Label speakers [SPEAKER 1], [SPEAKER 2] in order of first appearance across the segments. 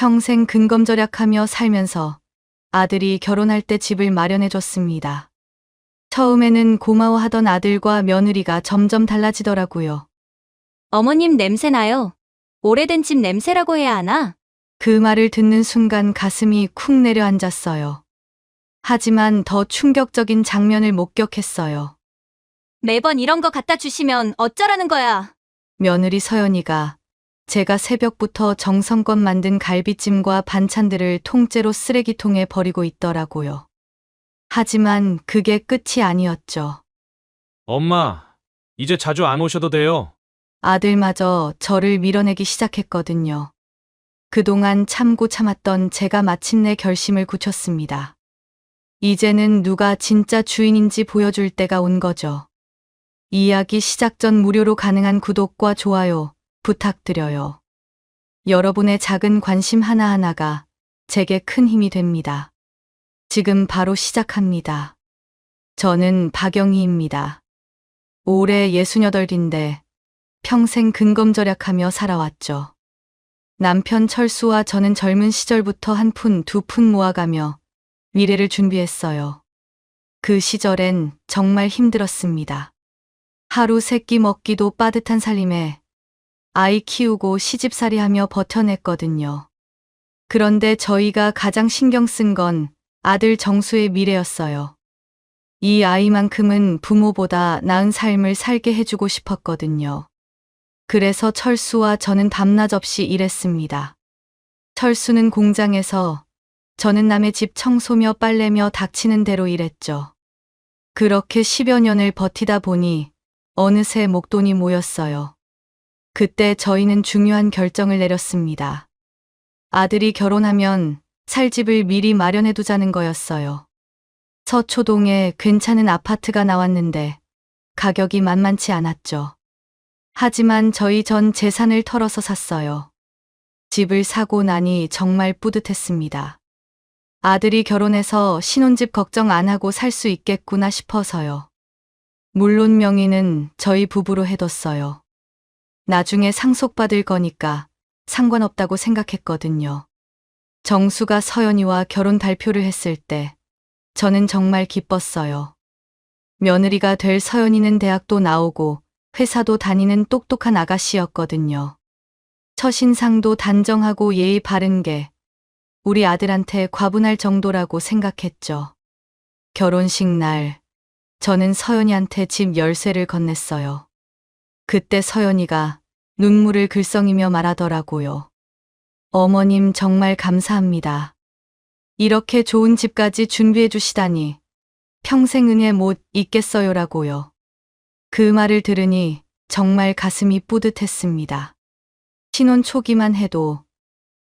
[SPEAKER 1] 평생 근검절약하며 살면서 아들이 결혼할 때 집을 마련해줬습니다. 처음에는 고마워하던 아들과 며느리가 점점 달라지더라고요.
[SPEAKER 2] 어머님 냄새 나요. 오래된 집 냄새라고 해야 하나?
[SPEAKER 1] 그 말을 듣는 순간 가슴이 쿵 내려앉았어요. 하지만 더 충격적인 장면을 목격했어요.
[SPEAKER 2] 매번 이런 거 갖다 주시면 어쩌라는 거야.
[SPEAKER 1] 며느리 서연이가 제가 새벽부터 정성껏 만든 갈비찜과 반찬들을 통째로 쓰레기통에 버리고 있더라고요. 하지만 그게 끝이 아니었죠.
[SPEAKER 3] 엄마, 이제 자주 안 오셔도 돼요.
[SPEAKER 1] 아들마저 저를 밀어내기 시작했거든요. 그동안 참고 참았던 제가 마침내 결심을 굳혔습니다. 이제는 누가 진짜 주인인지 보여줄 때가 온 거죠. 이야기 시작 전 무료로 가능한 구독과 좋아요 부탁드려요. 여러분의 작은 관심 하나하나가 제게 큰 힘이 됩니다. 지금 바로 시작합니다. 저는 박영희입니다. 올해 68인데 평생 근검절약하며 살아왔죠. 남편 철수와 저는 젊은 시절부터 한 푼, 두 푼 모아가며 미래를 준비했어요. 그 시절엔 정말 힘들었습니다. 하루 세 끼 먹기도 빠듯한 살림에 아이 키우고 시집살이하며 버텨냈거든요. 그런데 저희가 가장 신경 쓴 건 아들 정수의 미래였어요. 이 아이만큼은 부모보다 나은 삶을 살게 해주고 싶었거든요. 그래서 철수와 저는 밤낮 없이 일했습니다. 철수는 공장에서, 저는 남의 집 청소며 빨래며 닥치는 대로 일했죠. 그렇게 10여 년을 버티다 보니 어느새 목돈이 모였어요. 그때 저희는 중요한 결정을 내렸습니다. 아들이 결혼하면 살 집을 미리 마련해두자는 거였어요. 서초동에 괜찮은 아파트가 나왔는데 가격이 만만치 않았죠. 하지만 저희 전 재산을 털어서 샀어요. 집을 사고 나니 정말 뿌듯했습니다. 아들이 결혼해서 신혼집 걱정 안 하고 살 수 있겠구나 싶어서요. 물론 명의는 저희 부부로 해뒀어요. 나중에 상속받을 거니까 상관없다고 생각했거든요. 정수가 서연이와 결혼 발표를 했을 때 저는 정말 기뻤어요. 며느리가 될 서연이는 대학도 나오고 회사도 다니는 똑똑한 아가씨였거든요. 첫인상도 단정하고 예의 바른 게 우리 아들한테 과분할 정도라고 생각했죠. 결혼식 날, 저는 서연이한테 집 열쇠를 건넸어요. 그때 서연이가 눈물을 글썽이며 말하더라고요. 어머님 정말 감사합니다. 이렇게 좋은 집까지 준비해 주시다니 평생 은혜 못 잊겠어요라고요. 그 말을 들으니 정말 가슴이 뿌듯했습니다. 신혼 초기만 해도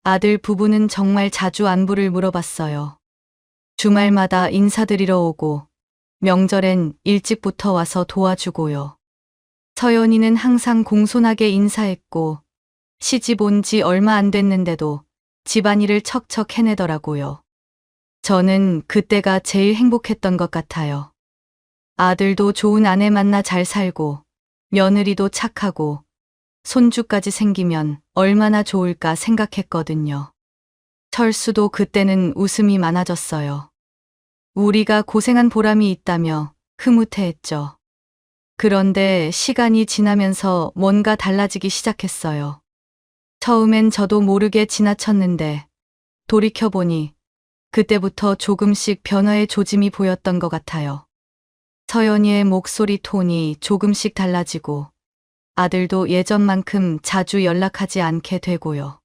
[SPEAKER 1] 아들 부부는 정말 자주 안부를 물어봤어요. 주말마다 인사드리러 오고 명절엔 일찍부터 와서 도와주고요. 서연이는 항상 공손하게 인사했고 시집 온 지 얼마 안 됐는데도 집안일을 척척 해내더라고요. 저는 그때가 제일 행복했던 것 같아요. 아들도 좋은 아내 만나 잘 살고 며느리도 착하고 손주까지 생기면 얼마나 좋을까 생각했거든요. 철수도 그때는 웃음이 많아졌어요. 우리가 고생한 보람이 있다며 흐뭇해했죠. 그런데 시간이 지나면서 뭔가 달라지기 시작했어요. 처음엔 저도 모르게 지나쳤는데 돌이켜보니 그때부터 조금씩 변화의 조짐이 보였던 것 같아요. 서연이의 목소리 톤이 조금씩 달라지고 아들도 예전만큼 자주 연락하지 않게 되고요.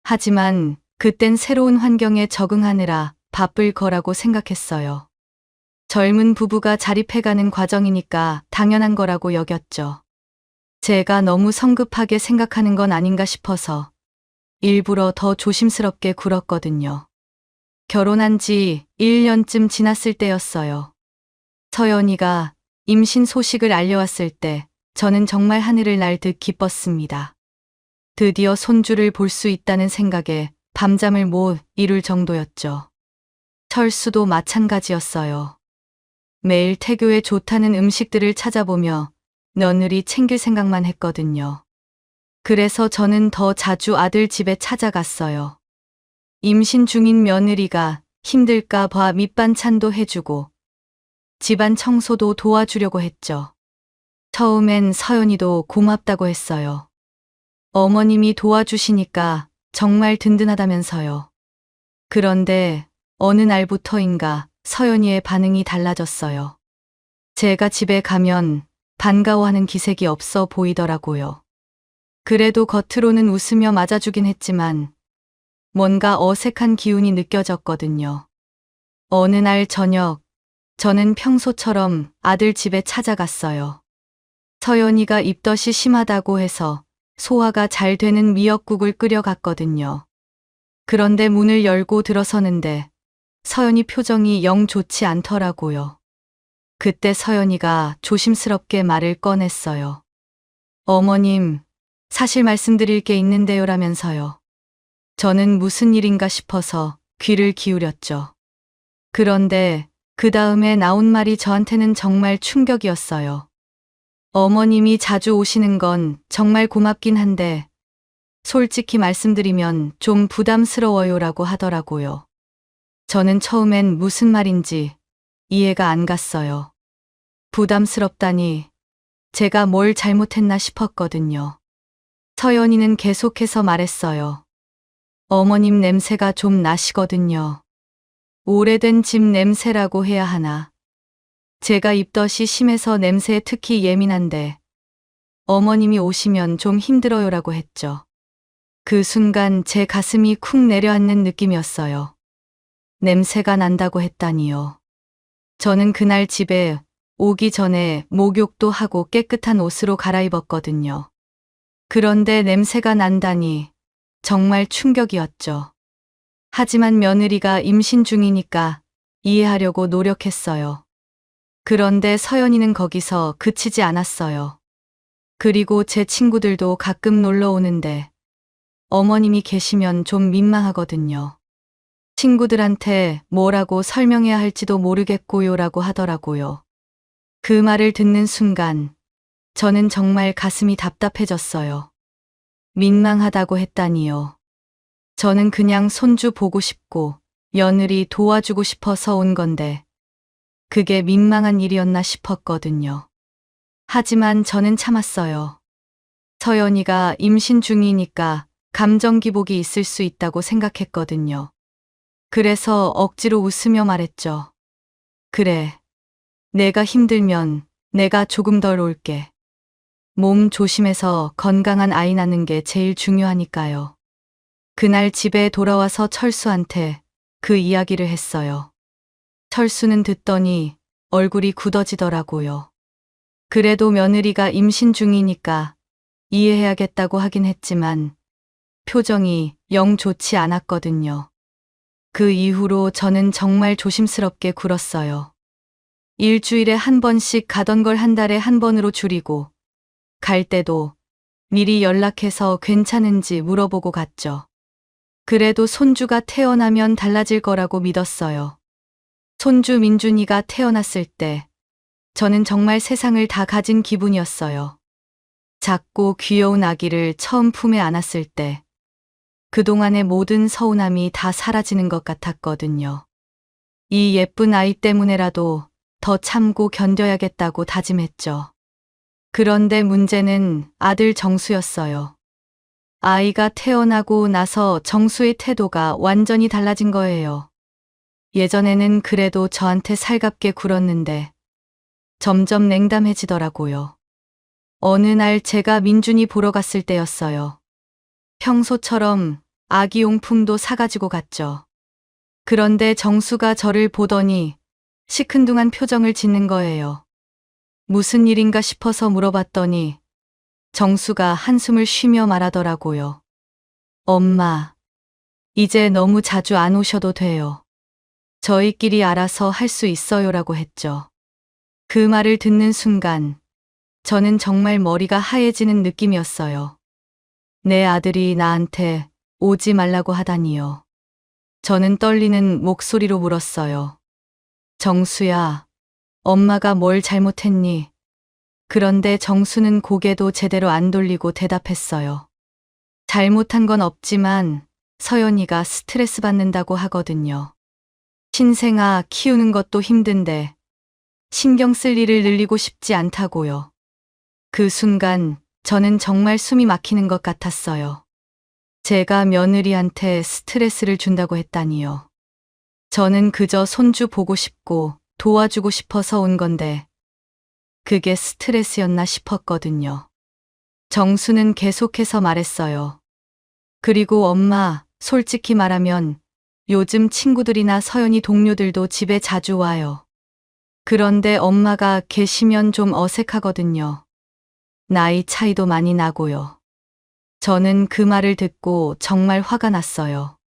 [SPEAKER 1] 하지만 그땐 새로운 환경에 적응하느라 바쁠 거라고 생각했어요. 젊은 부부가 자립해가는 과정이니까 당연한 거라고 여겼죠. 제가 너무 성급하게 생각하는 건 아닌가 싶어서 일부러 더 조심스럽게 굴었거든요. 결혼한 지 1년쯤 지났을 때였어요. 서연이가 임신 소식을 알려왔을 때 저는 정말 하늘을 날 듯 기뻤습니다. 드디어 손주를 볼 수 있다는 생각에 밤잠을 못 이룰 정도였죠. 철수도 마찬가지였어요. 매일 태교에 좋다는 음식들을 찾아보며 며느리 챙길 생각만 했거든요. 그래서 저는 더 자주 아들 집에 찾아갔어요. 임신 중인 며느리가 힘들까 봐 밑반찬도 해주고 집안 청소도 도와주려고 했죠. 처음엔 서연이도 고맙다고 했어요. 어머님이 도와주시니까 정말 든든하다면서요. 그런데 어느 날부터인가 서연이의 반응이 달라졌어요. 제가 집에 가면 반가워하는 기색이 없어 보이더라고요. 그래도 겉으로는 웃으며 맞아주긴 했지만 뭔가 어색한 기운이 느껴졌거든요. 어느 날 저녁, 저는 평소처럼 아들 집에 찾아갔어요. 서연이가 입덧이 심하다고 해서 소화가 잘 되는 미역국을 끓여갔거든요. 그런데 문을 열고 들어서는데 서연이 표정이 영 좋지 않더라고요. 그때 서연이가 조심스럽게 말을 꺼냈어요. 어머님, 사실 말씀드릴 게 있는데요라면서요. 저는 무슨 일인가 싶어서 귀를 기울였죠. 그런데 그 다음에 나온 말이 저한테는 정말 충격이었어요. 어머님이 자주 오시는 건 정말 고맙긴 한데 솔직히 말씀드리면 좀 부담스러워요라고 하더라고요. 저는 처음엔 무슨 말인지 이해가 안 갔어요. 부담스럽다니 제가 뭘 잘못했나 싶었거든요. 서연이는 계속해서 말했어요. 어머님 냄새가 좀 나시거든요. 오래된 집 냄새라고 해야 하나. 제가 입덧이 심해서 냄새에 특히 예민한데 어머님이 오시면 좀 힘들어요라고 했죠. 그 순간 제 가슴이 쿵 내려앉는 느낌이었어요. 냄새가 난다고 했다니요. 저는 그날 집에 오기 전에 목욕도 하고 깨끗한 옷으로 갈아입었거든요. 그런데 냄새가 난다니 정말 충격이었죠. 하지만 며느리가 임신 중이니까 이해하려고 노력했어요. 그런데 서연이는 거기서 그치지 않았어요. 그리고 제 친구들도 가끔 놀러 오는데 어머님이 계시면 좀 민망하거든요. 친구들한테 뭐라고 설명해야 할지도 모르겠고요라고 하더라고요. 그 말을 듣는 순간 저는 정말 가슴이 답답해졌어요. 민망하다고 했다니요. 저는 그냥 손주 보고 싶고 며느리 도와주고 싶어서 온 건데 그게 민망한 일이었나 싶었거든요. 하지만 저는 참았어요. 서연이가 임신 중이니까 감정 기복이 있을 수 있다고 생각했거든요. 그래서 억지로 웃으며 말했죠. 그래. 내가 힘들면 내가 조금 덜 올게. 몸 조심해서 건강한 아이 낳는 게 제일 중요하니까요. 그날 집에 돌아와서 철수한테 그 이야기를 했어요. 철수는 듣더니 얼굴이 굳어지더라고요. 그래도 며느리가 임신 중이니까 이해해야겠다고 하긴 했지만 표정이 영 좋지 않았거든요. 그 이후로 저는 정말 조심스럽게 굴었어요. 일주일에 한 번씩 가던 걸 한 달에 한 번으로 줄이고 갈 때도 미리 연락해서 괜찮은지 물어보고 갔죠. 그래도 손주가 태어나면 달라질 거라고 믿었어요. 손주 민준이가 태어났을 때 저는 정말 세상을 다 가진 기분이었어요. 작고 귀여운 아기를 처음 품에 안았을 때 그동안의 모든 서운함이 다 사라지는 것 같았거든요. 이 예쁜 아이 때문에라도 더 참고 견뎌야겠다고 다짐했죠. 그런데 문제는 아들 정수였어요. 아이가 태어나고 나서 정수의 태도가 완전히 달라진 거예요. 예전에는 그래도 저한테 살갑게 굴었는데 점점 냉담해지더라고요. 어느 날 제가 민준이 보러 갔을 때였어요. 평소처럼 아기 용품도 사가지고 갔죠. 그런데 정수가 저를 보더니 시큰둥한 표정을 짓는 거예요. 무슨 일인가 싶어서 물어봤더니 정수가 한숨을 쉬며 말하더라고요. 엄마, 이제 너무 자주 안 오셔도 돼요. 저희끼리 알아서 할 수 있어요라고 했죠. 그 말을 듣는 순간 저는 정말 머리가 하얘지는 느낌이었어요. 내 아들이 나한테 오지 말라고 하다니요. 저는 떨리는 목소리로 물었어요. 정수야, 엄마가 뭘 잘못했니? 그런데 정수는 고개도 제대로 안 돌리고 대답했어요. 잘못한 건 없지만 서연이가 스트레스 받는다고 하거든요. 신생아 키우는 것도 힘든데 신경 쓸 일을 늘리고 싶지 않다고요. 그 순간 저는 정말 숨이 막히는 것 같았어요. 제가 며느리한테 스트레스를 준다고 했다니요. 저는 그저 손주 보고 싶고 도와주고 싶어서 온 건데 그게 스트레스였나 싶었거든요. 정수는 계속해서 말했어요. 그리고 엄마, 솔직히 말하면 요즘 친구들이나 서연이 동료들도 집에 자주 와요. 그런데 엄마가 계시면 좀 어색하거든요. 나이 차이도 많이 나고요. 저는 그 말을 듣고 정말 화가 났어요.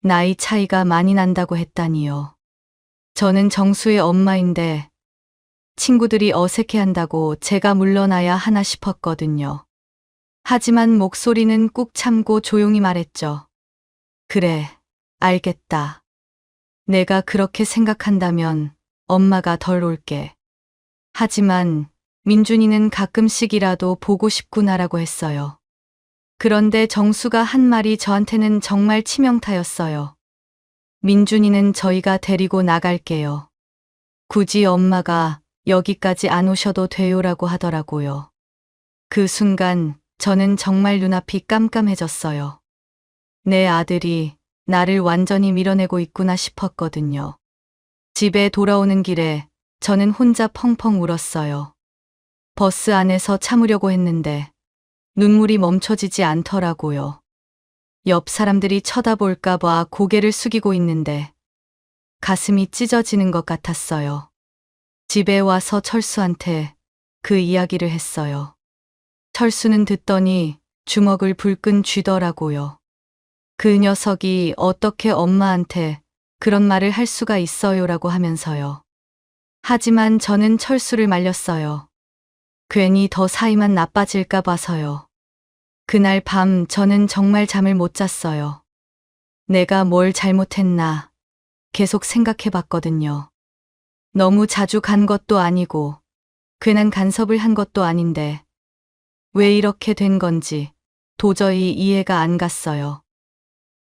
[SPEAKER 1] 나이 차이가 많이 난다고 했다니요. 저는 정수의 엄마인데 친구들이 어색해한다고 제가 물러나야 하나 싶었거든요. 하지만 목소리는 꾹 참고 조용히 말했죠. 그래, 알겠다. 내가 그렇게 생각한다면 엄마가 덜 올게. 하지만 민준이는 가끔씩이라도 보고 싶구나라고 했어요. 그런데 정수가 한 말이 저한테는 정말 치명타였어요. 민준이는 저희가 데리고 나갈게요. 굳이 엄마가 여기까지 안 오셔도 돼요라고 하더라고요. 그 순간 저는 정말 눈앞이 깜깜해졌어요. 내 아들이 나를 완전히 밀어내고 있구나 싶었거든요. 집에 돌아오는 길에 저는 혼자 펑펑 울었어요. 버스 안에서 참으려고 했는데 눈물이 멈춰지지 않더라고요. 옆 사람들이 쳐다볼까봐 고개를 숙이고 있는데 가슴이 찢어지는 것 같았어요. 집에 와서 철수한테 그 이야기를 했어요. 철수는 듣더니 주먹을 불끈 쥐더라고요. 그 녀석이 어떻게 엄마한테 그런 말을 할 수가 있어요라고 하면서요. 하지만 저는 철수를 말렸어요. 괜히 더 사이만 나빠질까 봐서요. 그날 밤 저는 정말 잠을 못 잤어요. 내가 뭘 잘못했나 계속 생각해 봤거든요. 너무 자주 간 것도 아니고 괜한 간섭을 한 것도 아닌데 왜 이렇게 된 건지 도저히 이해가 안 갔어요.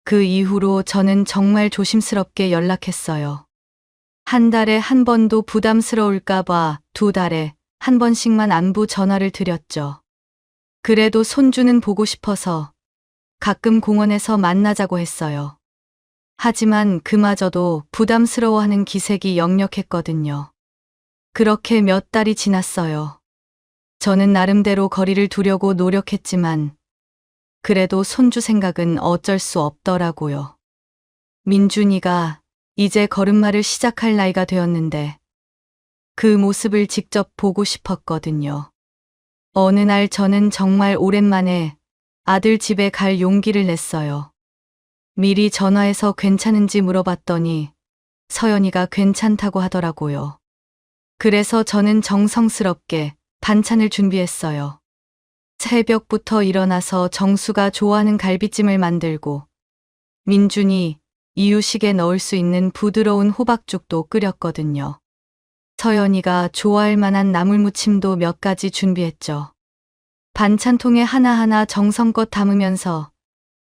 [SPEAKER 1] 그 이후로 저는 정말 조심스럽게 연락했어요. 한 달에 한 번도 부담스러울까봐 2달에 한 번씩만 안부 전화를 드렸죠. 그래도 손주는 보고 싶어서 가끔 공원에서 만나자고 했어요. 하지만 그마저도 부담스러워하는 기색이 역력했거든요. 그렇게 몇 달이 지났어요. 저는 나름대로 거리를 두려고 노력했지만 그래도 손주 생각은 어쩔 수 없더라고요. 민준이가 이제 걸음마를 시작할 나이가 되었는데 그 모습을 직접 보고 싶었거든요. 어느 날 저는 정말 오랜만에 아들 집에 갈 용기를 냈어요. 미리 전화해서 괜찮은지 물어봤더니 서연이가 괜찮다고 하더라고요. 그래서 저는 정성스럽게 반찬을 준비했어요. 새벽부터 일어나서 정수가 좋아하는 갈비찜을 만들고 민준이 이유식에 넣을 수 있는 부드러운 호박죽도 끓였거든요. 서연이가 좋아할 만한 나물무침도 몇 가지 준비했죠. 반찬통에 하나하나 정성껏 담으면서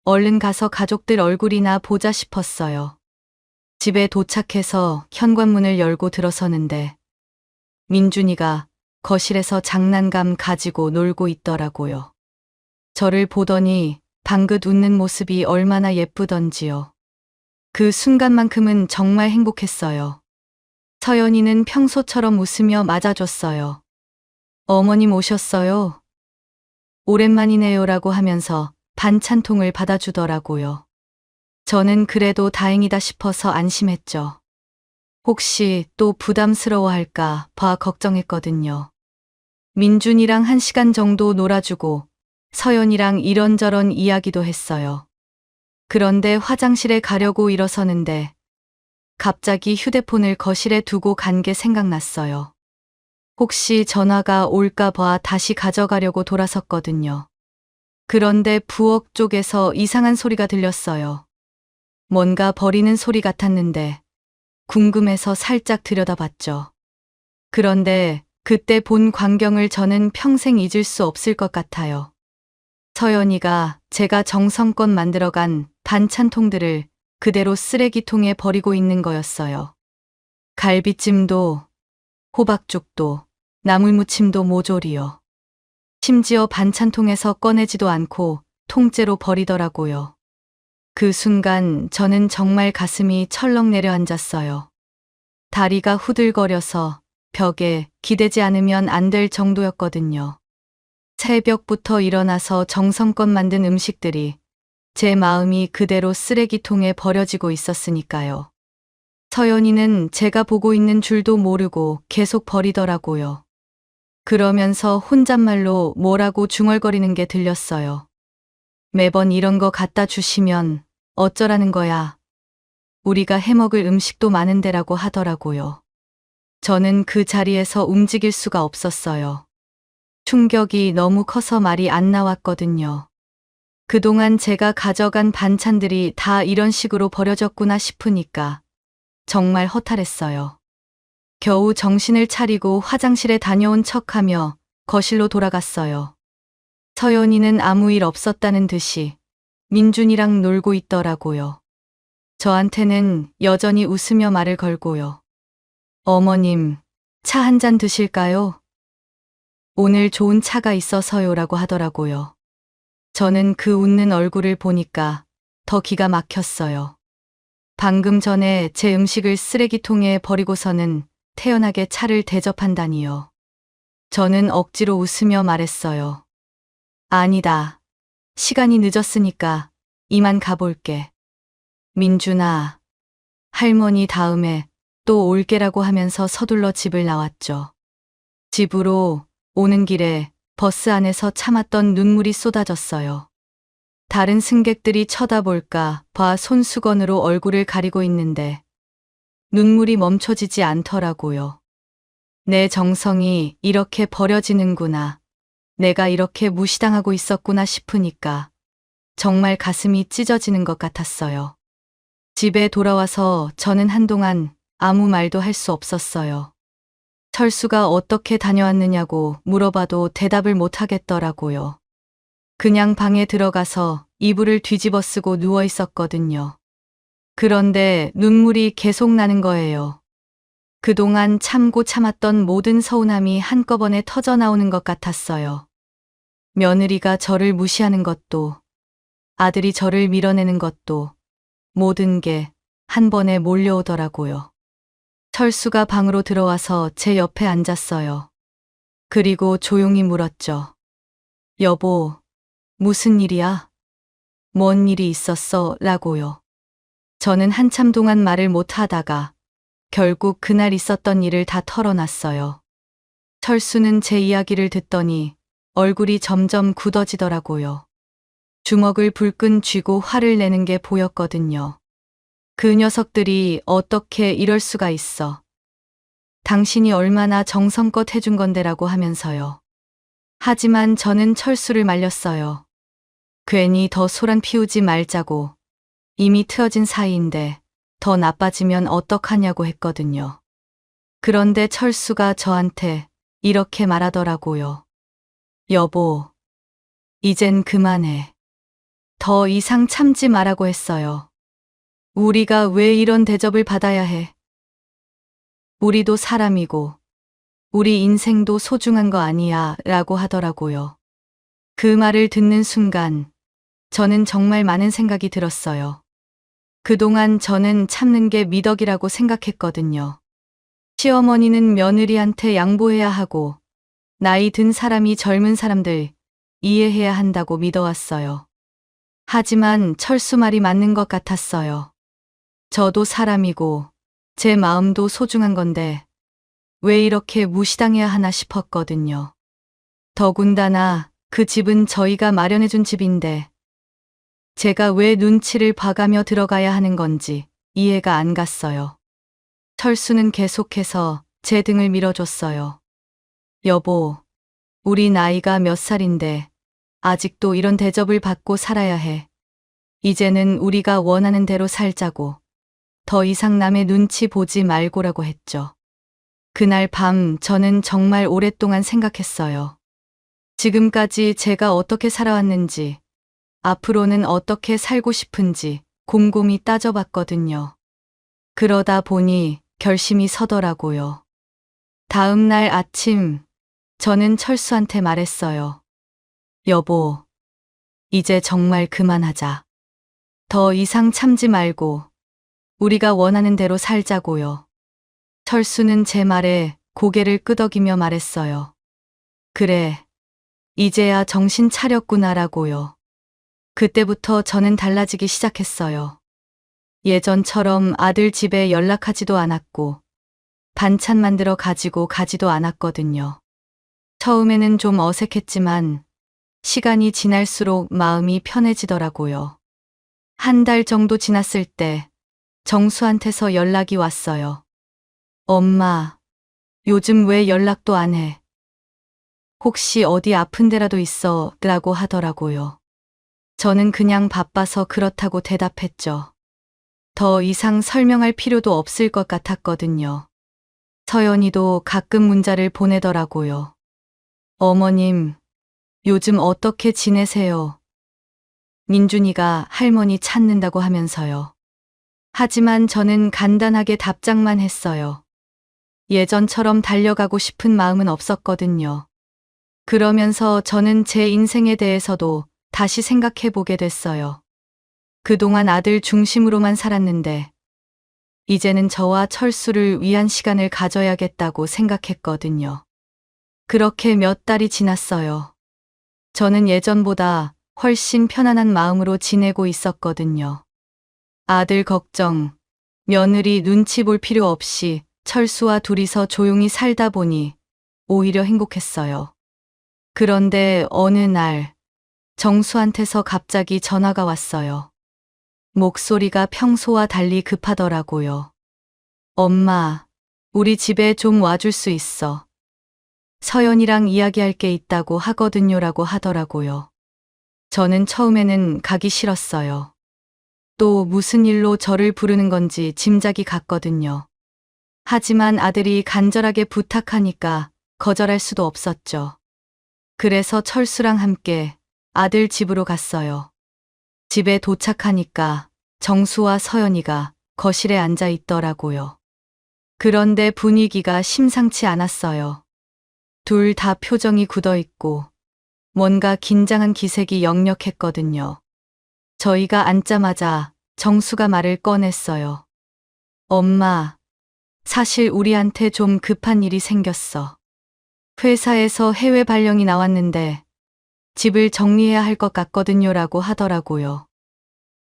[SPEAKER 1] 얼른 가서 가족들 얼굴이나 보자 싶었어요. 집에 도착해서 현관문을 열고 들어서는데 민준이가 거실에서 장난감 가지고 놀고 있더라고요. 저를 보더니 방긋 웃는 모습이 얼마나 예쁘던지요. 그 순간만큼은 정말 행복했어요. 서연이는 평소처럼 웃으며 맞아줬어요. 어머님 오셨어요? 오랜만이네요라고 하면서 반찬통을 받아주더라고요. 저는 그래도 다행이다 싶어서 안심했죠. 혹시 또 부담스러워할까 봐 걱정했거든요. 민준이랑 1시간 정도 놀아주고 서연이랑 이런저런 이야기도 했어요. 그런데 화장실에 가려고 일어서는데 갑자기 휴대폰을 거실에 두고 간 게 생각났어요. 혹시 전화가 올까 봐 다시 가져가려고 돌아섰거든요. 그런데 부엌 쪽에서 이상한 소리가 들렸어요. 뭔가 버리는 소리 같았는데 궁금해서 살짝 들여다봤죠. 그런데 그때 본 광경을 저는 평생 잊을 수 없을 것 같아요. 서연이가 제가 정성껏 만들어간 반찬통들을 그대로 쓰레기통에 버리고 있는 거였어요. 갈비찜도, 호박죽도, 나물무침도 모조리요. 심지어 반찬통에서 꺼내지도 않고 통째로 버리더라고요. 그 순간 저는 정말 가슴이 철렁 내려앉았어요. 다리가 후들거려서 벽에 기대지 않으면 안 될 정도였거든요. 새벽부터 일어나서 정성껏 만든 음식들이 제 마음이 그대로 쓰레기통에 버려지고 있었으니까요. 서연이는 제가 보고 있는 줄도 모르고 계속 버리더라고요. 그러면서 혼잣말로 뭐라고 중얼거리는 게 들렸어요. 매번 이런 거 갖다 주시면 어쩌라는 거야. 우리가 해먹을 음식도 많은데라고 하더라고요. 저는 그 자리에서 움직일 수가 없었어요. 충격이 너무 커서 말이 안 나왔거든요. 그동안 제가 가져간 반찬들이 다 이런 식으로 버려졌구나 싶으니까 정말 허탈했어요. 겨우 정신을 차리고 화장실에 다녀온 척하며 거실로 돌아갔어요. 서연이는 아무 일 없었다는 듯이 민준이랑 놀고 있더라고요. 저한테는 여전히 웃으며 말을 걸고요. 어머님, 차 한 잔 드실까요? 오늘 좋은 차가 있어서요라고 하더라고요. 저는 그 웃는 얼굴을 보니까 더 기가 막혔어요. 방금 전에 제 음식을 쓰레기통에 버리고서는 태연하게 차를 대접한다니요. 저는 억지로 웃으며 말했어요. 아니다. 시간이 늦었으니까 이만 가볼게. 민준아, 할머니 다음에 또 올게라고 하면서 서둘러 집을 나왔죠. 집으로 오는 길에 버스 안에서 참았던 눈물이 쏟아졌어요. 다른 승객들이 쳐다볼까 봐 손수건으로 얼굴을 가리고 있는데 눈물이 멈춰지지 않더라고요. 내 정성이 이렇게 버려지는구나. 내가 이렇게 무시당하고 있었구나 싶으니까 정말 가슴이 찢어지는 것 같았어요. 집에 돌아와서 저는 한동안 아무 말도 할 수 없었어요. 철수가 어떻게 다녀왔느냐고 물어봐도 대답을 못 하겠더라고요. 그냥 방에 들어가서 이불을 뒤집어 쓰고 누워 있었거든요. 그런데 눈물이 계속 나는 거예요. 그동안 참고 참았던 모든 서운함이 한꺼번에 터져 나오는 것 같았어요. 며느리가 저를 무시하는 것도, 아들이 저를 밀어내는 것도, 모든 게 한 번에 몰려오더라고요. 철수가 방으로 들어와서 제 옆에 앉았어요. 그리고 조용히 물었죠. 여보, 무슨 일이야? 뭔 일이 있었어? 라고요. 저는 한참 동안 말을 못 하다가 결국 그날 있었던 일을 다 털어놨어요. 철수는 제 이야기를 듣더니 얼굴이 점점 굳어지더라고요. 주먹을 불끈 쥐고 화를 내는 게 보였거든요. 그 녀석들이 어떻게 이럴 수가 있어. 당신이 얼마나 정성껏 해준 건데라고 하면서요. 하지만 저는 철수를 말렸어요. 괜히 더 소란 피우지 말자고. 이미 트어진 사이인데 더 나빠지면 어떡하냐고 했거든요. 그런데 철수가 저한테 이렇게 말하더라고요. 여보, 이젠 그만해. 더 이상 참지 말라고 했어요. 우리가 왜 이런 대접을 받아야 해? 우리도 사람이고, 우리 인생도 소중한 거 아니야, 라고 하더라고요. 그 말을 듣는 순간, 저는 정말 많은 생각이 들었어요. 그동안 저는 참는 게 미덕이라고 생각했거든요. 시어머니는 며느리한테 양보해야 하고, 나이 든 사람이 젊은 사람들 이해해야 한다고 믿어왔어요. 하지만 철수 말이 맞는 것 같았어요. 저도 사람이고 제 마음도 소중한 건데 왜 이렇게 무시당해야 하나 싶었거든요. 더군다나 그 집은 저희가 마련해준 집인데 제가 왜 눈치를 봐가며 들어가야 하는 건지 이해가 안 갔어요. 철수는 계속해서 제 등을 밀어줬어요. 여보, 우리 나이가 몇 살인데 아직도 이런 대접을 받고 살아야 해. 이제는 우리가 원하는 대로 살자고. 더 이상 남의 눈치 보지 말고라고 했죠. 그날 밤 저는 정말 오랫동안 생각했어요. 지금까지 제가 어떻게 살아왔는지, 앞으로는 어떻게 살고 싶은지 곰곰이 따져봤거든요. 그러다 보니 결심이 서더라고요. 다음 날 아침, 저는 철수한테 말했어요. 여보, 이제 정말 그만하자. 더 이상 참지 말고 우리가 원하는 대로 살자고요. 철수는 제 말에 고개를 끄덕이며 말했어요. 그래, 이제야 정신 차렸구나라고요. 그때부터 저는 달라지기 시작했어요. 예전처럼 아들 집에 연락하지도 않았고, 반찬 만들어 가지고 가지도 않았거든요. 처음에는 좀 어색했지만, 시간이 지날수록 마음이 편해지더라고요. 한 달 정도 지났을 때, 정수한테서 연락이 왔어요. 엄마, 요즘 왜 연락도 안 해? 혹시 어디 아픈 데라도 있어? 라고 하더라고요. 저는 그냥 바빠서 그렇다고 대답했죠. 더 이상 설명할 필요도 없을 것 같았거든요. 서연이도 가끔 문자를 보내더라고요. 어머님, 요즘 어떻게 지내세요? 민준이가 할머니 찾는다고 하면서요. 하지만 저는 간단하게 답장만 했어요. 예전처럼 달려가고 싶은 마음은 없었거든요. 그러면서 저는 제 인생에 대해서도 다시 생각해 보게 됐어요. 그동안 아들 중심으로만 살았는데, 이제는 저와 철수를 위한 시간을 가져야겠다고 생각했거든요. 그렇게 몇 달이 지났어요. 저는 예전보다 훨씬 편안한 마음으로 지내고 있었거든요. 아들 걱정, 며느리 눈치 볼 필요 없이 철수와 둘이서 조용히 살다 보니 오히려 행복했어요. 그런데 어느 날 정수한테서 갑자기 전화가 왔어요. 목소리가 평소와 달리 급하더라고요. 엄마, 우리 집에 좀 와줄 수 있어. 서연이랑 이야기할 게 있다고 하거든요라고 하더라고요. 저는 처음에는 가기 싫었어요. 또 무슨 일로 저를 부르는 건지 짐작이 갔거든요. 하지만 아들이 간절하게 부탁하니까 거절할 수도 없었죠. 그래서 철수랑 함께 아들 집으로 갔어요. 집에 도착하니까 정수와 서연이가 거실에 앉아 있더라고요. 그런데 분위기가 심상치 않았어요. 둘 다 표정이 굳어 있고 뭔가 긴장한 기색이 역력했거든요. 저희가 앉자마자 정수가 말을 꺼냈어요. 엄마, 사실 우리한테 좀 급한 일이 생겼어. 회사에서 해외 발령이 나왔는데 집을 정리해야 할 것 같거든요라고 하더라고요.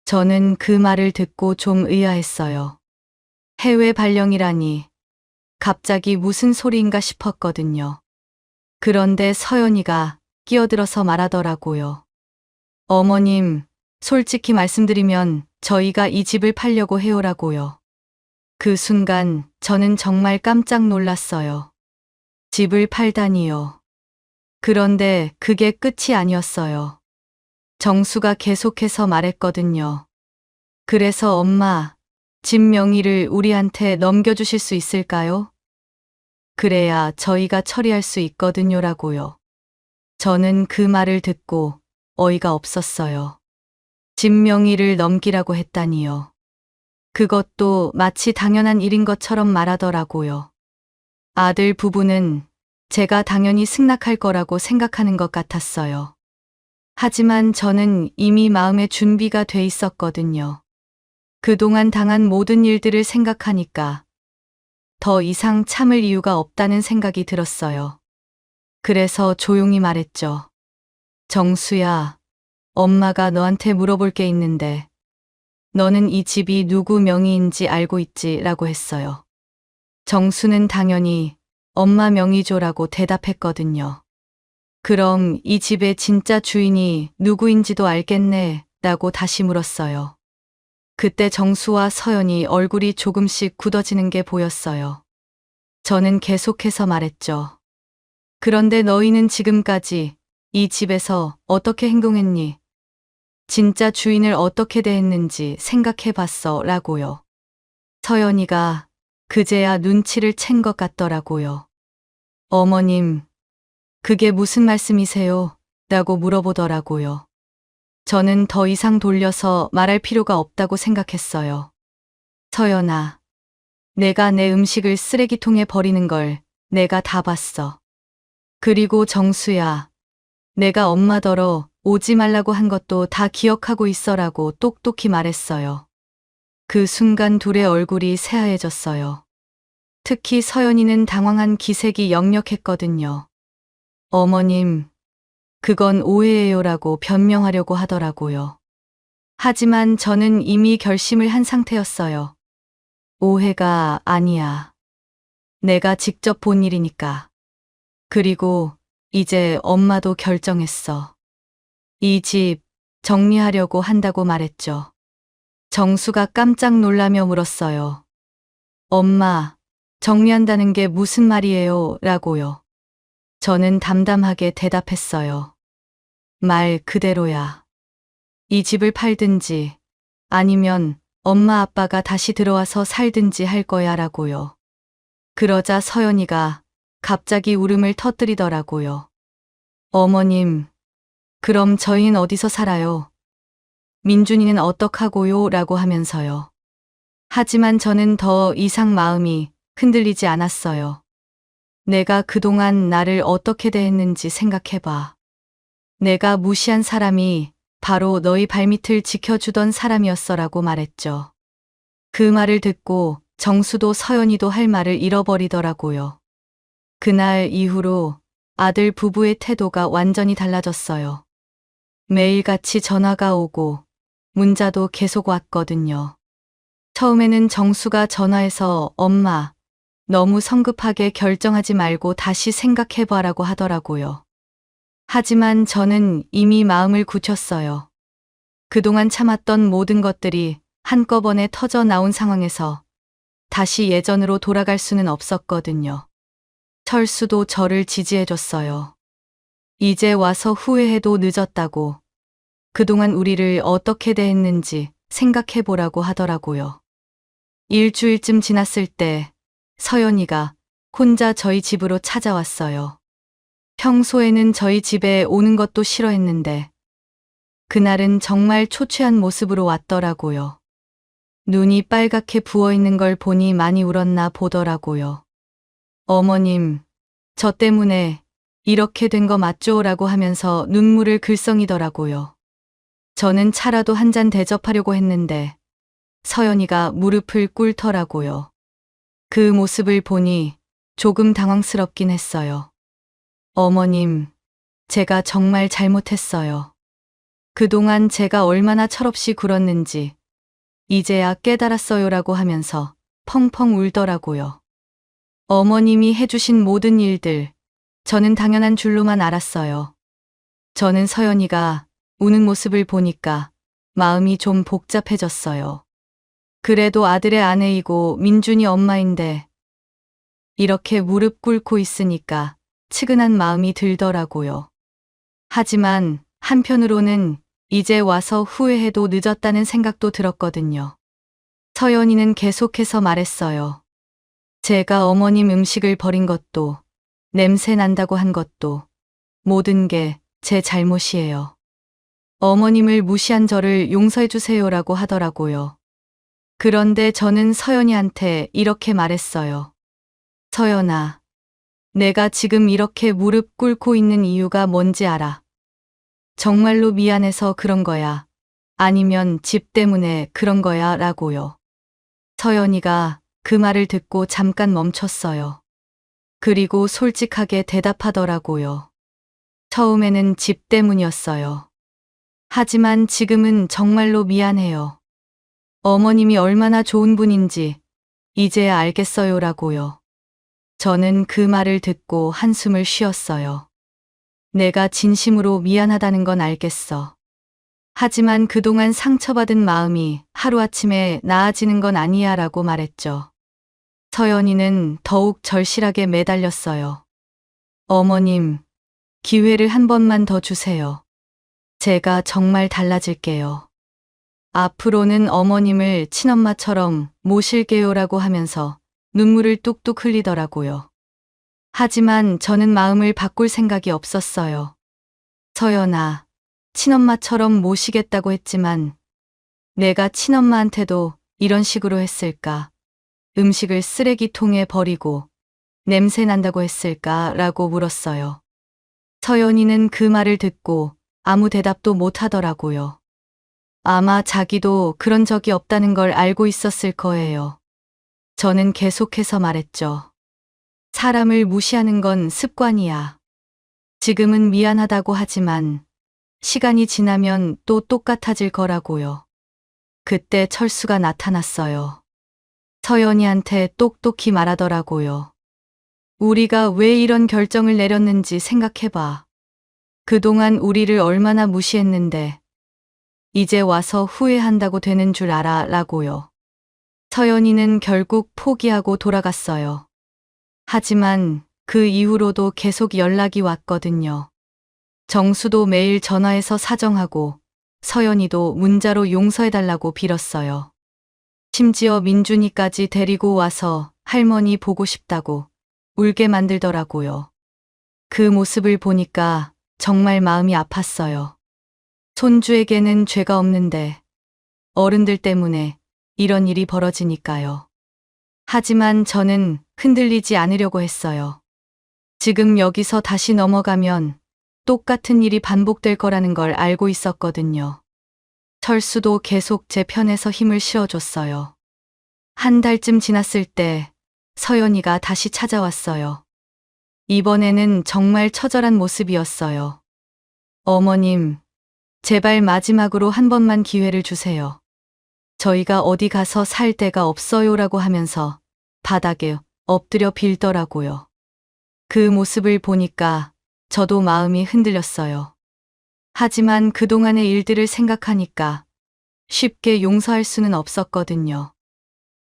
[SPEAKER 1] 저는 그 말을 듣고 좀 의아했어요. 해외 발령이라니 갑자기 무슨 소리인가 싶었거든요. 그런데 서연이가 끼어들어서 말하더라고요. 어머님, 솔직히 말씀드리면 저희가 이 집을 팔려고 해요라고요. 그 순간 저는 정말 깜짝 놀랐어요. 집을 팔다니요. 그런데 그게 끝이 아니었어요. 정수가 계속해서 말했거든요. 그래서 엄마, 집 명의를 우리한테 넘겨주실 수 있을까요? 그래야 저희가 처리할 수 있거든요라고요. 저는 그 말을 듣고 어이가 없었어요. 집 명의를 넘기라고 했다니요. 그것도 마치 당연한 일인 것처럼 말하더라고요. 아들 부부는 제가 당연히 승낙할 거라고 생각하는 것 같았어요. 하지만 저는 이미 마음의 준비가 돼 있었거든요. 그동안 당한 모든 일들을 생각하니까 더 이상 참을 이유가 없다는 생각이 들었어요. 그래서 조용히 말했죠. 정수야, 엄마가 너한테 물어볼 게 있는데 너는 이 집이 누구 명의인지 알고 있지? 라고 했어요. 정수는 당연히 엄마 명의조라고 대답했거든요. 그럼 이 집의 진짜 주인이 누구인지도 알겠네? 라고 다시 물었어요. 그때 정수와 서연이 얼굴이 조금씩 굳어지는 게 보였어요. 저는 계속해서 말했죠. 그런데 너희는 지금까지 이 집에서 어떻게 행동했니? 진짜 주인을 어떻게 대했는지 생각해 봤어? 라고요. 서연이가 그제야 눈치를 챈 것 같더라고요. 어머님, 그게 무슨 말씀이세요? 라고 물어보더라고요. 저는 더 이상 돌려서 말할 필요가 없다고 생각했어요. 서연아, 내가 내 음식을 쓰레기통에 버리는 걸 내가 다 봤어. 그리고 정수야, 내가 엄마더러 오지 말라고 한 것도 다 기억하고 있어라고 똑똑히 말했어요. 그 순간 둘의 얼굴이 새하얘졌어요. 특히 서연이는 당황한 기색이 역력했거든요. 어머님, 그건 오해예요라고 변명하려고 하더라고요. 하지만 저는 이미 결심을 한 상태였어요. 오해가 아니야. 내가 직접 본 일이니까. 그리고 이제 엄마도 결정했어. 이 집 정리하려고 한다고 말했죠. 정수가 깜짝 놀라며 물었어요. 엄마, 정리한다는 게 무슨 말이에요? 라고요. 저는 담담하게 대답했어요. 말 그대로야. 이 집을 팔든지 아니면 엄마 아빠가 다시 들어와서 살든지 할 거야 라고요. 그러자 서연이가 갑자기 울음을 터뜨리더라고요. 어머님, 그럼 저희는 어디서 살아요? 민준이는 어떡하고요? 라고 하면서요. 하지만 저는 더 이상 마음이 흔들리지 않았어요. 내가 그동안 나를 어떻게 대했는지 생각해봐. 내가 무시한 사람이 바로 너희 발밑을 지켜주던 사람이었어라고 말했죠. 그 말을 듣고 정수도 서연이도 할 말을 잃어버리더라고요. 그날 이후로 아들 부부의 태도가 완전히 달라졌어요. 매일같이 전화가 오고 문자도 계속 왔거든요. 처음에는 정수가 전화해서 엄마, 너무 성급하게 결정하지 말고 다시 생각해봐라고 하더라고요. 하지만 저는 이미 마음을 굳혔어요. 그동안 참았던 모든 것들이 한꺼번에 터져 나온 상황에서 다시 예전으로 돌아갈 수는 없었거든요. 철수도 저를 지지해줬어요. 이제 와서 후회해도 늦었다고. 그동안 우리를 어떻게 대했는지 생각해보라고 하더라고요. 일주일쯤 지났을 때 서연이가 혼자 저희 집으로 찾아왔어요. 평소에는 저희 집에 오는 것도 싫어했는데 그날은 정말 초췌한 모습으로 왔더라고요. 눈이 빨갛게 부어있는 걸 보니 많이 울었나 보더라고요. 어머님, 저 때문에 이렇게 된 거 맞죠? 라고 하면서 눈물을 글썽이더라고요. 저는 차라도 한 잔 대접하려고 했는데 서연이가 무릎을 꿇더라고요. 그 모습을 보니 조금 당황스럽긴 했어요. 어머님, 제가 정말 잘못했어요. 그동안 제가 얼마나 철없이 굴었는지 이제야 깨달았어요라고 하면서 펑펑 울더라고요. 어머님이 해주신 모든 일들, 저는 당연한 줄로만 알았어요. 저는 서연이가 우는 모습을 보니까 마음이 좀 복잡해졌어요. 그래도 아들의 아내이고 민준이 엄마인데 이렇게 무릎 꿇고 있으니까 측은한 마음이 들더라고요. 하지만 한편으로는 이제 와서 후회해도 늦었다는 생각도 들었거든요. 서연이는 계속해서 말했어요. 제가 어머님 음식을 버린 것도, 냄새 난다고 한 것도, 모든 게 제 잘못이에요. 어머님을 무시한 저를 용서해주세요라고 하더라고요. 그런데 저는 서연이한테 이렇게 말했어요. 서연아, 내가 지금 이렇게 무릎 꿇고 있는 이유가 뭔지 알아. 정말로 미안해서 그런 거야. 아니면 집 때문에 그런 거야 라고요. 서연이가 그 말을 듣고 잠깐 멈췄어요. 그리고 솔직하게 대답하더라고요. 처음에는 집 때문이었어요. 하지만 지금은 정말로 미안해요. 어머님이 얼마나 좋은 분인지 이제야 알겠어요라고요. 저는 그 말을 듣고 한숨을 쉬었어요. 내가 진심으로 미안하다는 건 알겠어. 하지만 그동안 상처받은 마음이 하루아침에 나아지는 건 아니야 라고 말했죠. 서연이는 더욱 절실하게 매달렸어요. 어머님, 기회를 한 번만 더 주세요. 제가 정말 달라질게요. 앞으로는 어머님을 친엄마처럼 모실게요라고 하면서 눈물을 뚝뚝 흘리더라고요. 하지만 저는 마음을 바꿀 생각이 없었어요. 서연아, 친엄마처럼 모시겠다고 했지만 내가 친엄마한테도 이런 식으로 했을까? 음식을 쓰레기통에 버리고 냄새 난다고 했을까라고 물었어요. 서연이는 그 말을 듣고 아무 대답도 못 하더라고요. 아마 자기도 그런 적이 없다는 걸 알고 있었을 거예요. 저는 계속해서 말했죠. 사람을 무시하는 건 습관이야. 지금은 미안하다고 하지만 시간이 지나면 또 똑같아질 거라고요. 그때 철수가 나타났어요. 서연이한테 똑똑히 말하더라고요. 우리가 왜 이런 결정을 내렸는지 생각해봐. 그동안 우리를 얼마나 무시했는데 이제 와서 후회한다고 되는 줄 알아 라고요. 서연이는 결국 포기하고 돌아갔어요. 하지만 그 이후로도 계속 연락이 왔거든요. 정수도 매일 전화해서 사정하고 서연이도 문자로 용서해달라고 빌었어요. 심지어 민준이까지 데리고 와서 할머니 보고 싶다고 울게 만들더라고요. 그 모습을 보니까 정말 마음이 아팠어요. 손주에게는 죄가 없는데 어른들 때문에 이런 일이 벌어지니까요. 하지만 저는 흔들리지 않으려고 했어요. 지금 여기서 다시 넘어가면 똑같은 일이 반복될 거라는 걸 알고 있었거든요. 철수도 계속 제 편에서 힘을 실어줬어요. 한 달쯤 지났을 때 서연이가 다시 찾아왔어요. 이번에는 정말 처절한 모습이었어요. 어머님, 제발 마지막으로 한 번만 기회를 주세요. 저희가 어디 가서 살 데가 없어요라고 하면서 바닥에 엎드려 빌더라고요. 그 모습을 보니까 저도 마음이 흔들렸어요. 하지만 그동안의 일들을 생각하니까 쉽게 용서할 수는 없었거든요.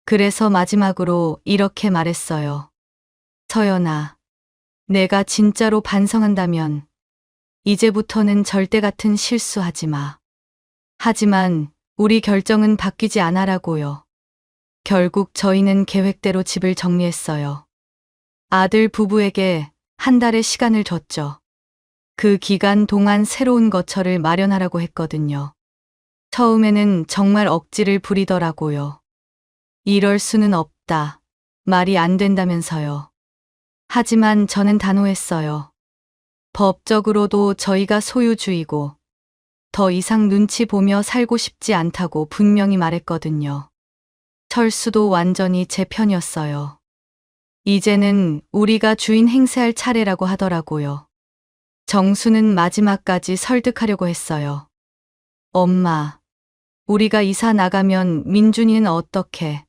[SPEAKER 1] 그래서 마지막으로 이렇게 말했어요. 서연아, 내가 진짜로 반성한다면 이제부터는 절대 같은 실수하지 마. 하지만 우리 결정은 바뀌지 않아라고요. 결국 저희는 계획대로 집을 정리했어요. 아들 부부에게 한 달의 시간을 줬죠. 그 기간 동안 새로운 거처를 마련하라고 했거든요. 처음에는 정말 억지를 부리더라고요. 이럴 수는 없다. 말이 안 된다면서요. 하지만 저는 단호했어요. 법적으로도 저희가 소유주이고 더 이상 눈치 보며 살고 싶지 않다고 분명히 말했거든요. 철수도 완전히 제 편이었어요. 이제는 우리가 주인 행세할 차례라고 하더라고요. 정수는 마지막까지 설득하려고 했어요. 엄마, 우리가 이사 나가면 민준이는 어떻게?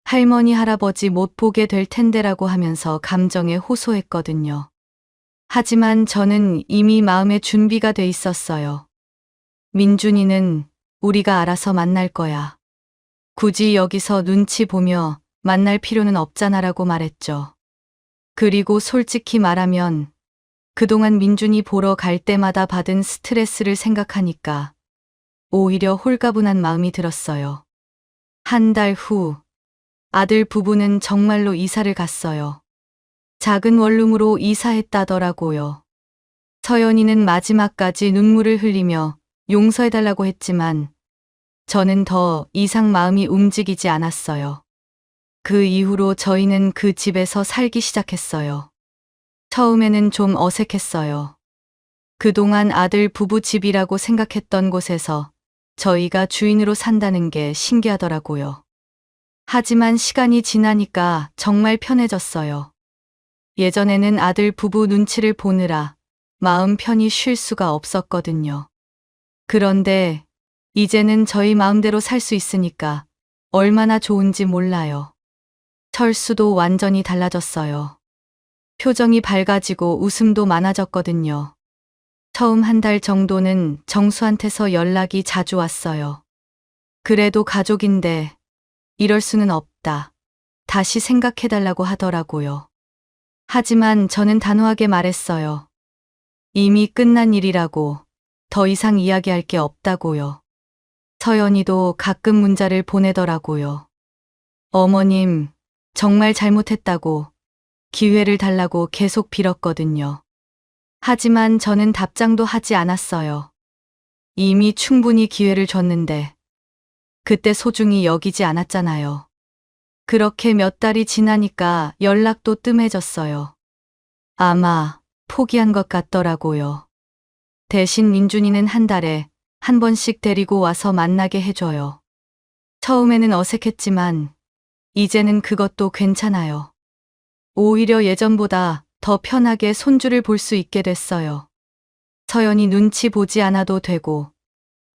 [SPEAKER 1] 할머니, 할아버지 못 보게 될 텐데라고 하면서 감정에 호소했거든요. 하지만 저는 이미 마음의 준비가 돼 있었어요. 민준이는 우리가 알아서 만날 거야. 굳이 여기서 눈치 보며 만날 필요는 없잖아라고 말했죠. 그리고 솔직히 말하면 그동안 민준이 보러 갈 때마다 받은 스트레스를 생각하니까 오히려 홀가분한 마음이 들었어요. 한 달 후, 아들 부부는 정말로 이사를 갔어요. 작은 원룸으로 이사했다더라고요. 서연이는 마지막까지 눈물을 흘리며 용서해달라고 했지만 저는 더 이상 마음이 움직이지 않았어요. 그 이후로 저희는 그 집에서 살기 시작했어요. 처음에는 좀 어색했어요. 그동안 아들 부부 집이라고 생각했던 곳에서 저희가 주인으로 산다는 게 신기하더라고요. 하지만 시간이 지나니까 정말 편해졌어요. 예전에는 아들 부부 눈치를 보느라 마음 편히 쉴 수가 없었거든요. 그런데 이제는 저희 마음대로 살 수 있으니까 얼마나 좋은지 몰라요. 철수도 완전히 달라졌어요. 표정이 밝아지고 웃음도 많아졌거든요. 처음 한 달 정도는 정수한테서 연락이 자주 왔어요. 그래도 가족인데 이럴 수는 없다. 다시 생각해달라고 하더라고요. 하지만 저는 단호하게 말했어요. 이미 끝난 일이라고, 더 이상 이야기할 게 없다고요. 서연이도 가끔 문자를 보내더라고요. 어머님, 정말 잘못했다고, 기회를 달라고 계속 빌었거든요. 하지만 저는 답장도 하지 않았어요. 이미 충분히 기회를 줬는데 그때 소중히 여기지 않았잖아요. 그렇게 몇 달이 지나니까 연락도 뜸해졌어요. 아마 포기한 것 같더라고요. 대신 민준이는 한 달에 한 번씩 데리고 와서 만나게 해줘요. 처음에는 어색했지만 이제는 그것도 괜찮아요. 오히려 예전보다 더 편하게 손주를 볼 수 있게 됐어요. 서연이 눈치 보지 않아도 되고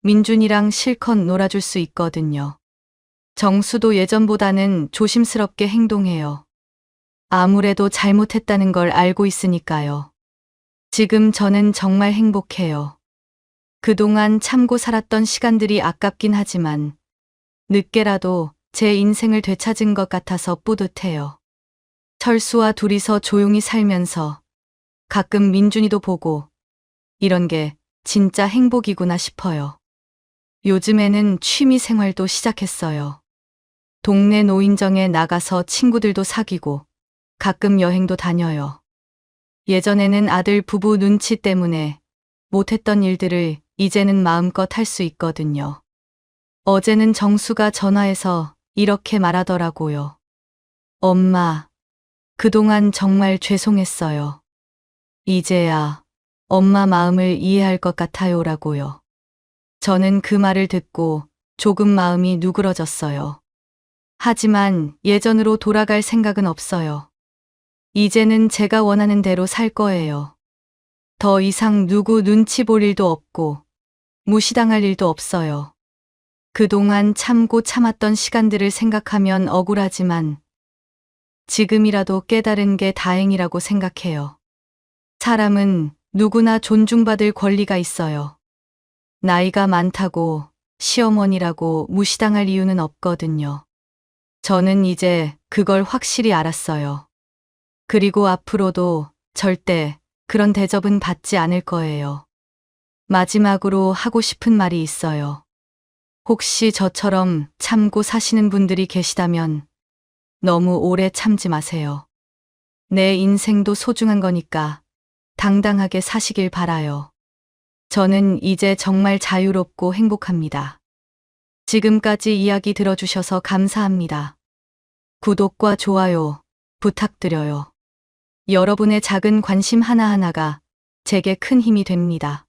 [SPEAKER 1] 민준이랑 실컷 놀아줄 수 있거든요. 정수도 예전보다는 조심스럽게 행동해요. 아무래도 잘못했다는 걸 알고 있으니까요. 지금 저는 정말 행복해요. 그동안 참고 살았던 시간들이 아깝긴 하지만 늦게라도 제 인생을 되찾은 것 같아서 뿌듯해요. 철수와 둘이서 조용히 살면서 가끔 민준이도 보고 이런 게 진짜 행복이구나 싶어요. 요즘에는 취미 생활도 시작했어요. 동네 노인정에 나가서 친구들도 사귀고 가끔 여행도 다녀요. 예전에는 아들 부부 눈치 때문에 못했던 일들을 이제는 마음껏 할 수 있거든요. 어제는 정수가 전화해서 이렇게 말하더라고요. 엄마, 그동안 정말 죄송했어요. 이제야 엄마 마음을 이해할 것 같아요라고요. 저는 그 말을 듣고 조금 마음이 누그러졌어요. 하지만 예전으로 돌아갈 생각은 없어요. 이제는 제가 원하는 대로 살 거예요. 더 이상 누구 눈치 볼 일도 없고 무시당할 일도 없어요. 그동안 참고 참았던 시간들을 생각하면 억울하지만 지금이라도 깨달은 게 다행이라고 생각해요. 사람은 누구나 존중받을 권리가 있어요. 나이가 많다고 시어머니라고 무시당할 이유는 없거든요. 저는 이제 그걸 확실히 알았어요. 그리고 앞으로도 절대 그런 대접은 받지 않을 거예요. 마지막으로 하고 싶은 말이 있어요. 혹시 저처럼 참고 사시는 분들이 계시다면 너무 오래 참지 마세요. 내 인생도 소중한 거니까 당당하게 사시길 바라요. 저는 이제 정말 자유롭고 행복합니다. 지금까지 이야기 들어주셔서 감사합니다. 구독과 좋아요 부탁드려요. 여러분의 작은 관심 하나하나가 제게 큰 힘이 됩니다.